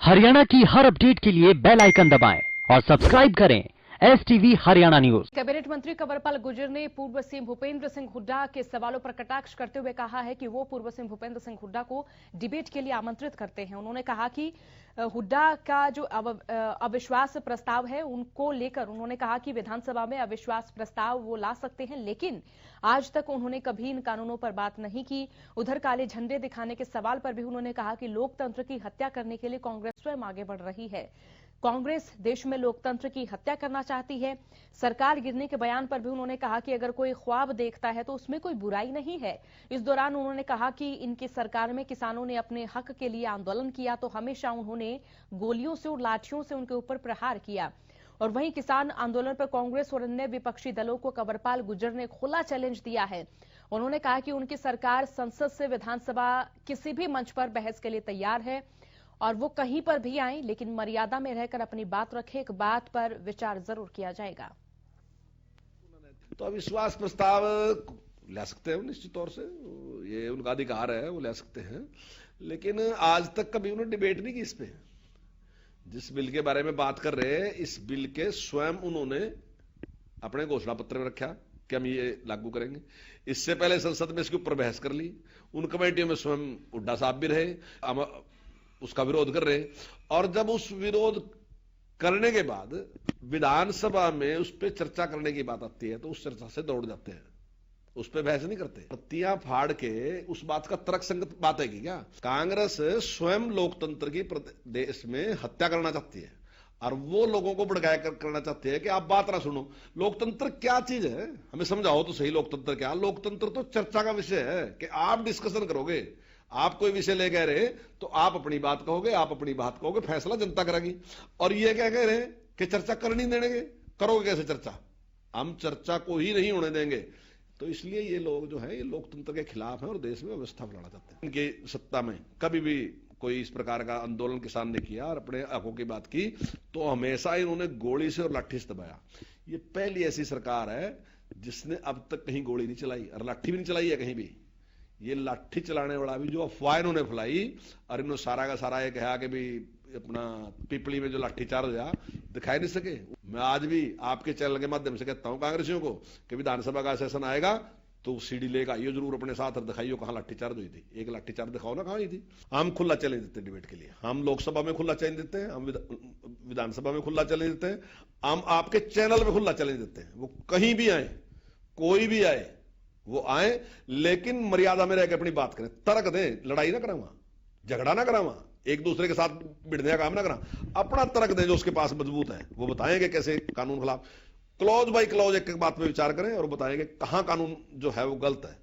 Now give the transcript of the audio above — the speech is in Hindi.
हरियाणा की हर अपडेट के लिए बेल आइकन दबाएं और सब्सक्राइब करें STV हरियाणा न्यूज। कैबिनेट मंत्री कंवरपाल गुर्जर ने पूर्व सीएम भूपेंद्र सिंह हुड्डा के सवालों पर कटाक्ष करते हुए कहा है कि वो पूर्व सीएम भूपेंद्र सिंह हुड्डा को डिबेट के लिए आमंत्रित करते हैं। उन्होंने कहा कि हुड्डा का जो अविश्वास प्रस्ताव है उनको लेकर उन्होंने कहा कि विधानसभा में अविश्वास प्रस्ताव वो ला सकते हैं, लेकिन आज तक उन्होंने कभी इन कानूनों पर बात नहीं की। उधर काले झंडे दिखाने के सवाल पर भी उन्होंने कहा कि लोकतंत्र की हत्या करने के लिए कांग्रेस स्वयं आगे बढ़ रही है। कांग्रेस देश में लोकतंत्र की हत्या करना चाहती है। सरकार गिरने के बयान पर भी उन्होंने कहा कि अगर कोई ख्वाब देखता है तो उसमें कोई बुराई नहीं है। इस दौरान उन्होंने कहा कि इनकी सरकार में किसानों ने अपने हक के लिए आंदोलन किया तो हमेशा उन्होंने गोलियों से और लाठियों से उनके ऊपर प्रहार किया। और वहीं किसान आंदोलन पर कांग्रेस और अन्य विपक्षी दलों को कंवरपाल गुर्जर ने खुला चैलेंज दिया है। उन्होंने कहा कि उनकी सरकार संसद से विधानसभा किसी भी मंच पर बहस के लिए तैयार है और वो कहीं पर भी आए, लेकिन मर्यादा में रहकर अपनी बात रखे। एक बात पर विचार जरूर किया जाएगा। तो अविश्वास प्रस्ताव ले सकते हैं निश्चित तौर से, ये उनका अधिकार है, वो ले सकते हैं, लेकिन आज तक कभी उन्होंने डिबेट नहीं की इस पे। जिस बिल के बारे में बात कर रहे हैं, इस बिल के स्वयं उन्होंने अपने घोषणा पत्र में रखा कि हम ये लागू करेंगे। इससे पहले संसद में इसके ऊपर बहस कर ली, उन कमेटियों में स्वयं हुड्डा साहब भी रहे, उसका विरोध कर रहे। और जब उस विरोध करने के बाद विधानसभा में उस पर चर्चा करने की बात आती है तो उस चर्चा से दौड़ जाते हैं, उस पर बहस नहीं करते। पत्तियां फाड़ के उस बात का तर्कसंगत बात है कि क्या कांग्रेस स्वयं लोकतंत्र की देश में हत्या करना चाहती है और वो लोगों को भड़काया करना चाहते हैं कि आप बात ना सुनो। लोकतंत्र क्या चीज है, हमें समझाओ तो सही। लोकतंत्र क्या? लोकतंत्र तो चर्चा का विषय है कि आप डिस्कशन करोगे, आप कोई विषय ले कह रहे तो आप अपनी बात कहोगे, आप अपनी बात कहोगे, फैसला जनता करेगी। और ये क्या कह रहे हैं कि चर्चा करनी देंगे, करोगे कैसे चर्चा? हम चर्चा को ही नहीं होने देंगे। तो इसलिए ये लोग जो है ये लोकतंत्र के खिलाफ है और देश में व्यवस्था बनाना चाहते हैं। इनकी सत्ता में कभी भी कोई इस प्रकार का आंदोलन किसान ने किया और अपने हकों की बात की तो हमेशा इन्होंने गोली से और लाठी से दबाया। ये पहली ऐसी सरकार है जिसने अब तक कहीं गोली नहीं चलाई और लाठी भी नहीं चलाई है कहीं भी। ये लाठी चलाने वाला भी जो अफवाह इन्होंने फैलाई और इन्होंने सारा का सारा ये कहा कि भी अपना पिपली में जो लाठीचार्ज हुआ दिखाई नहीं सके। मैं आज भी आपके चैनल के माध्यम से कहता हूं कांग्रेसियों को कि विधानसभा का सेशन आएगा तो सीडी लेकर आइयो जरूर अपने साथ और दिखाइयो कहां लाठीचार्ज हुई थी। एक लाठीचार्ज दिखाओ ना कहां हुई थी। हम खुला चैलेंज देते हैं डिबेट के लिए, हम लोकसभा में खुला चैलेंज देते हैं, हम विधानसभा में खुला चैलेंज देते हैं, हम आपके चैनल में खुला चैलेंज देते हैं। वो कहीं भी आए, कोई भी आए, वो आए, लेकिन मर्यादा में रहकर अपनी बात करें, तर्क दें, लड़ाई ना करा वहां, झगड़ा ना करा वहां, एक दूसरे के साथ भिड़ने का काम ना करा, अपना तर्क दें जो उसके पास मजबूत है। वो बताएंगे कैसे कानून खिलाफ, क्लॉज बाय क्लॉज एक एक बात पे विचार करें और बताएंगे कहां कानून जो है वो गलत है।